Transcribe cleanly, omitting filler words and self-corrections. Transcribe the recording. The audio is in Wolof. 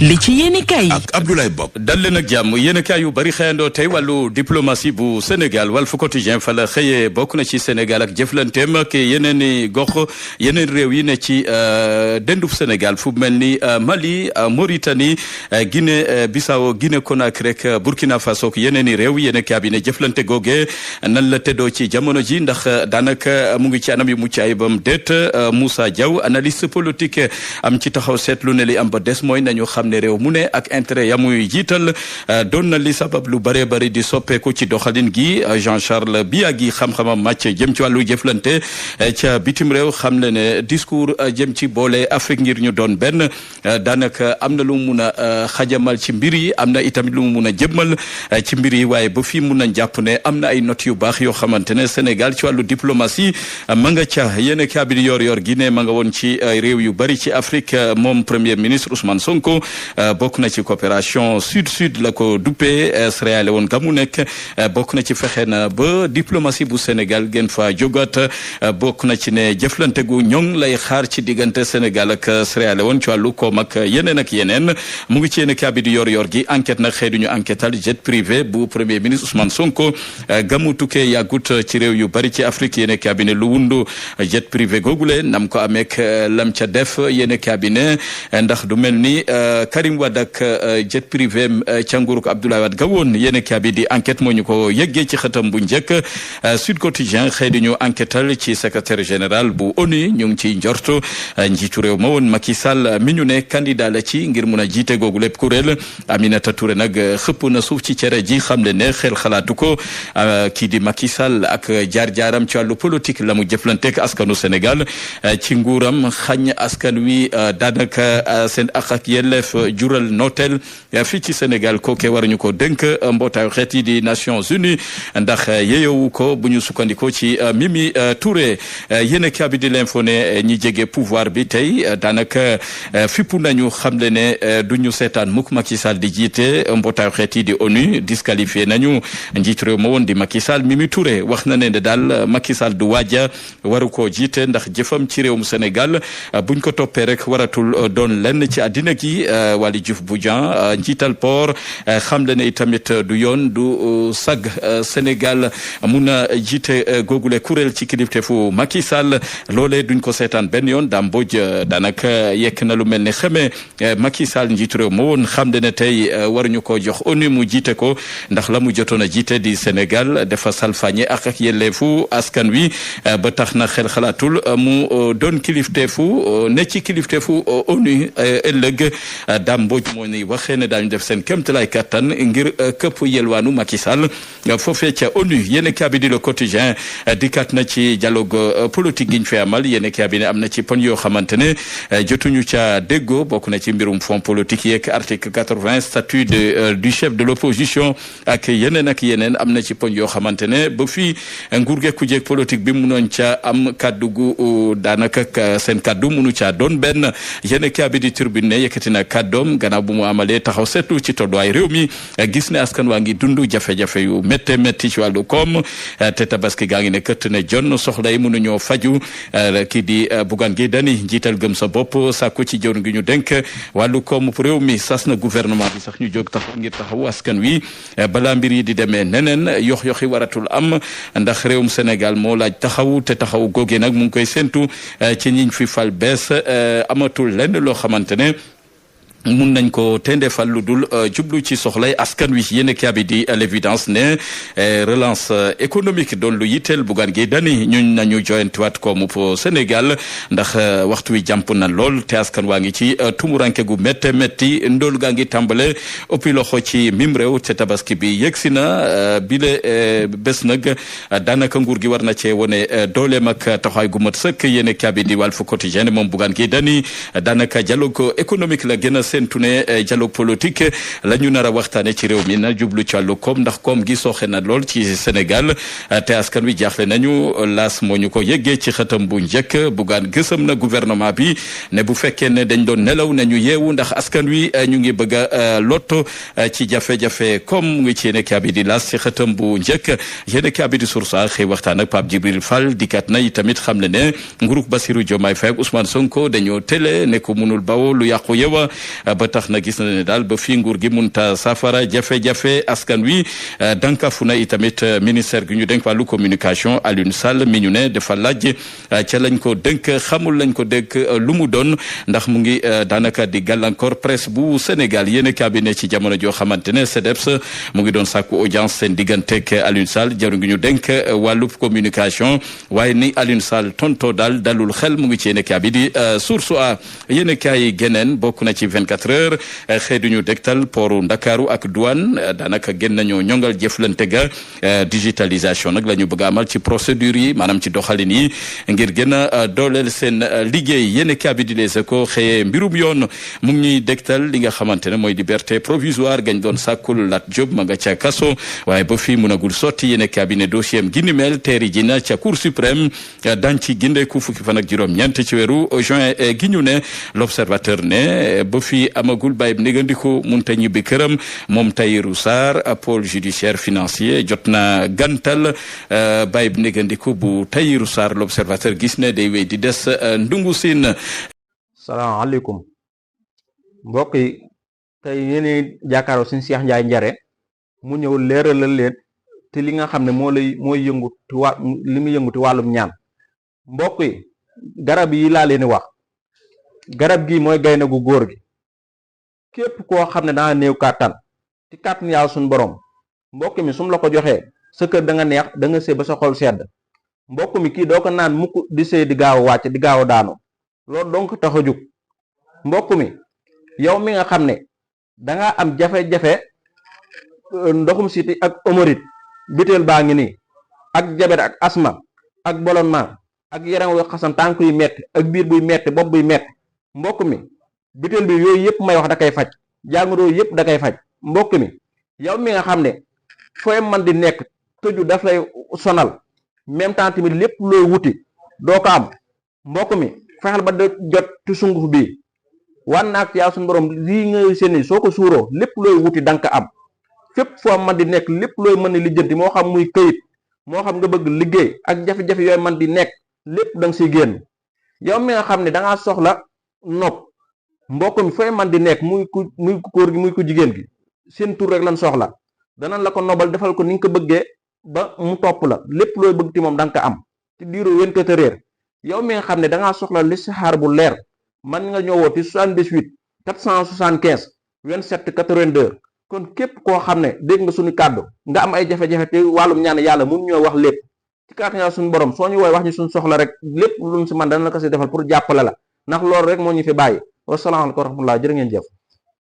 li ci yéenekaay ak Abdoulaye Bob dal leen ak jàmm yéenekaay yu bari xëyandoo tey wàllu diplomatie bu Sénégal Walf Quotidien fa la xëyee bokk na ci Sénégal ak jëflanteem ak yeneen i gox yeneen réew yi ne ci dendub Sénégal fu mel ni Mali Mauritanie Guinée Bissau Guinée Conakry rek Burkina Faso ak yeneen i réew yéenekaay bi ne jëflante googe nan la teddoo ci jamono ji ndax daanaka mu ngi ci anam yu mucc ayibam déet Moussa Diaw analyste politique am ci taxaw seetlu ne li am ba des mooy nañu xam ne réew mu ne ak intérêt ya muy jiital doon na li sabab lu bëree bëri di soppeeku ci doxalin gi Jean-Charles Biagui xam-xamam màcc jëm ci wàllu jëflante ca bitim réew xam ne ne discours jëm ci boole Afrique ngir ñu doon benn daanaka am na lu mu mun a xajamal ci mbir yi am na itamit lu mu mun a jëmmal ci mbir yi waaye ba fii mun nañ jàpp ne am na ay notes yu baax yoo xamante ne Sénégal ci wàllu diplomatie ma nga ca yéen kaabidi yor Guinée ma nga woon ci réew yu bëri ci Afrique moom premier ministre Ousmane Sonko bokk na ci coopération sud-sud la ko duppee Sierra Leone ga mu nekk bokk na ci fexe na ba diplomatie bu Sénégal gën fa jógat bokk na ci ne jëflante gu ñoŋ lay xaar ci diggante Sénégal ak Sierra Leone ci wàllu koom ak yeneen mu ngi ci yéen kaabidi yor gi enquête nag xëy duñu enquêtal jet privé bu premier ministre Ousmane Sonko gamu tukkee yàggut ci réew yu bari ci Afrique yéen cabinet lu wundu jet privé googule nam ko ameek lam ca def yéen cabinet ndax du mel ni Karim Wade ak jet privé ca nguuruk Abdoulaye Wade ga woon yéen cabinet di enquête moo ñu ko yeggee ci xëtam bu njëkk Sud Quotidien xëy di ñu enquêtal ci secrétaire général bu ONU ñu ngi ciy njortu njiitu réew ma woon Macky Sall mi ñu ne candidat la ci ngir mun a jiite googu lépp kuréel Aminata Touré nag xëpp na suuf ci cere ji xam le ne xel xalaatu ko kii di Macky Sall ak jaar-jaaram ci wàllu politique la mu jëflanteek askanu Sénégal ci nguuram xañ askan wi daanaka seen ak yelleef jural nooteel fii ci Sénégal kooke waruñu ko dénk mbootaayu xeet yi di Nations Unies ndax yeyowu ko bu ñu sukkandikoo ci Mimi Touré yéen a di l'info ne ñi jege pouvoir bi tey daanaka fippu nañu xam le ne du ñu seetaan mukk Macky Sall di jiite mbootaayu xeet yi di ONU disqualifié nañu njiitu réew ma woon di Macky Sall Mimi Touré wax na ne daal Macky Sall du waaja waru koo jiite ndax jëfam ci réewum Sénégal buñ ko toppee rek waratul doon lenn ci àddina gi Waly Diouf Bodian njiital port xam le ne itamit du yoon du sag Sénégal mun a jiite googule kuréel ci kilifteefu Macky Sall loolee duñ ko seetaan benn yoon Dame Mbodj daanaka yekk na lu mel ne xeme Macky Sall njiitu réew ma woon xam le ne tey waruñu ko jox ONU mu jiite ko ndax la mu jotoon a jiite di Sénégal dafa salfañe ak yelleefu askan wi ba tax na xel xalaatul mu doon kilifteefu ne ci kilifteefu ONU ëllëg Dame Mbodj moo ni waxee ne daañu def seen kéemtalaay kattan ngir këpp yelwaanu Macky Sall foofee ca ONU yéen cabinet Le Quotidien dikkaat na ci dialogue politique gi ñu fi amal yéen cabinet am na ci poñ yoo xamante ne jotuñu ca déggoo bokk na ci mbirum fonds politique yeeg article 80 statut du chef de l'opposition ak yeneen am na ci poñ yoo xamante ne ba fii nguur ge ku jeeg politique bi munoon ca am kaddu gu daanaka seen kaddu munu caa doon benn yéen cabinet di Tribune ne yëkkati na kaddoom gannaaw bu mu amalee taxaw seetlu ci tolluwaay réew mi gis ne askan waa ngi dund jafe-jafe yu métti ci wàllu koom te tabaski gaa ngi ne këtt ne jon soxla yi mënuñoo faju kii di Bougane Gueye Dany njiital gëm sa bopp sàkku ci jëwriñ gi ñu dénk wàllu koom réew mi sas na gouvernement bi sax ñu jóg taxaw ngir taxaw askan wi balaa mbir yi di demee neneen yox-yoxi waratul am ndax réewum Sénégal moo laaj taxaw te taxaw googe nag mu ngi koy séntu ci ñiñ fi fal bees amatul lenn loo xamante ne mun nañ ko tendeefal lu dul jublu ci soxlay askan wi yéen a bi di l'évidence ne relance économique doon lu yitteel Bougane Gueye Dany ñun nañu joyantiwaat koomu Sénégal ndax waxtu wi jàmp na lool te askan waa ngi ci tumuranke gu métti ndool gaa ngi tàmbale ëppi loxo ci mim réew te tabaski bi yegsi na bile bés nag daanaka nguur gi war na cee wone dooleem ak taxawaay gu mat sëkk yéen a bi di Walf Quotidien moom Bougane Gueye Dany daanaka dialogue économique la gën a séntu ne dialogue politique la ñu nar a waxtaane ci réew mi na jublu ci wàllu koom ndax koom gi sooxe na lool ci Sénégal te askan wi jaaxle nañu laas moo ñu ko yeggee ci xëtam bu njëkk Bougane gësam na gouvernement bi ne bu fekkee ne dañ doon nelaw nañu yeewu ndax askan wi ñu ngi bëgg a lotto ci jafe-jafe koom mu ngi ci yéen a bi di laas ci xëtam bu njëkk yéen a bi di Source A xëy waxtaan ak Pape Djibril Fall dikkaat na itamit xam le ne nguurug Bassirou Diomaye Faye ak Ousmane Sonko dañoo télé ne ko munul bawo lu yàqu yewa ba tax na gis na ne daal ba fii nguur gi munta safara jafe-jafe askan wi dankafu na itamit ministère gi ñu dénk wàllu communication Alioune Sall mi ñu ne dafa laaj ca lañ ko dénk xamul lañ ko dénk lu mu doon ndax mu ngi daanaka di gàllankoor presse bu Sénégal yéen cabinet ci jamono joo xamante ne CDEPS mu ngi doon sàkku audience seen digganteeg Alioune Sall jaru ngi ñu dénk wàllu communication waaye ni Alioune Sall tonto daal dalul xel mu ngi ci yéen bi di source a yéen kaay geneen bokk na ci 24 heures xëy duñu dégtal pooru Ndakaaru ak douane daanaka gën nañoo ñongal jëflante ga digitalisation nag la ñu bëgg a amal ci procédure yi maanaam ci doxalin yi ngir gën a dooleel seen liggéey yéen kaay bi di Les Échos xëyee mbirum yoon mu ngi ñuy dégtal li nga xamante ne mooy liberté provisoire gañ doon sàkkul Lat Diop ma nga ca kaso waaye ba fii munagul sotti yéen cabinet dossier am gi ni mel teeri ji na ca cour suprême dañ ci gindeeku fukki fan ak juróom-ñeent ci weeru juin gi ñu ne l'observateur ne ba fii amagul bàyyib négandiku munta ñibbi këram moom Tahirou Sarr pôle judiciaire financier jot na gantal bàyyib négandiku bu Tahirou Sarr l'observateur gis ne day wéy di des ndungu siin. salaamaaleykum mbokk yi tey yéen jàkkaarloo suñu Cheikh Ndiaye Njare mu ñëw leeralal leen te li nga xam ne mooy yëngu li muy yëngu ci wàllum ñaan mbokk yi garab yi laa leen di wax garab gi mooy gaynde gu góor gi képp koo xam ne danga néew kàttan ci kàttan yàlla suñu borom mbokk mi sum la ko joxee sa kër da nga neex da nga sëy ba sa xol sedd mbokk mi kii doo ko naan mukk di sëy di gaaw a wàcc di gaaw a daanu loolu donc tax a jóg mbokk mi yow mi nga xam ne danga am jafe-jafe ndoxum siti ak hémorroïde biteel baa ngi nii ak jabet ak asma ak ballonnement ak yaram wu xasan tànk yu metti ak biir buy metti bopp buy metti mbokk mi biteel bi yooyu yëpp may wax da koy faj jàngoro yëpp da koy faj mbokk mi yow mi nga xam ne fooy man di nekk tëju daf lay sonal même temps tamit lépp looy wuti doo ko am mbokk mi fexeel ba da jot ci sunguf bii wan naak yaa suñu borom lii nga seeni soo ko suuroo lépp looy wuti danga ko am fépp foo man di nekk lépp looy mën a lijjanti moo xam muy këyit moo xam nga bëgg liggéey ak jafe-jafe yooyu man di nekk lépp da nga siy génn yow mi nga xam ne dangaa soxla nopp mbokk mi fooy man di nekk muy ku góor gi muy ku jigéen gi seen tur rek lan soxla danañ la ko nobal defal ko ni nga ko bëggee ba mu topp la lépp looy bëgg ti moom da nga ko am ci diiru 24 heures yow mi nga xam ne dangaa soxla listixaar bu leer man nga ñëwoo ci 78 475 27 82 kon képp koo xam ne dégg nga suñu kàddu nga am ay jafe-jafe te wàllum ñaan yàlla mun ñoo wax lépp ci kàttan yàlla suñu borom soo ñu woowee wax ñu suñu soxla rek lépp luñ si man dana la ko si defal pour jàppale la ndax loolu rek moo ñu fi bàyyi wasalaamaaleykum wa rahmatulah jërë ngeen jëf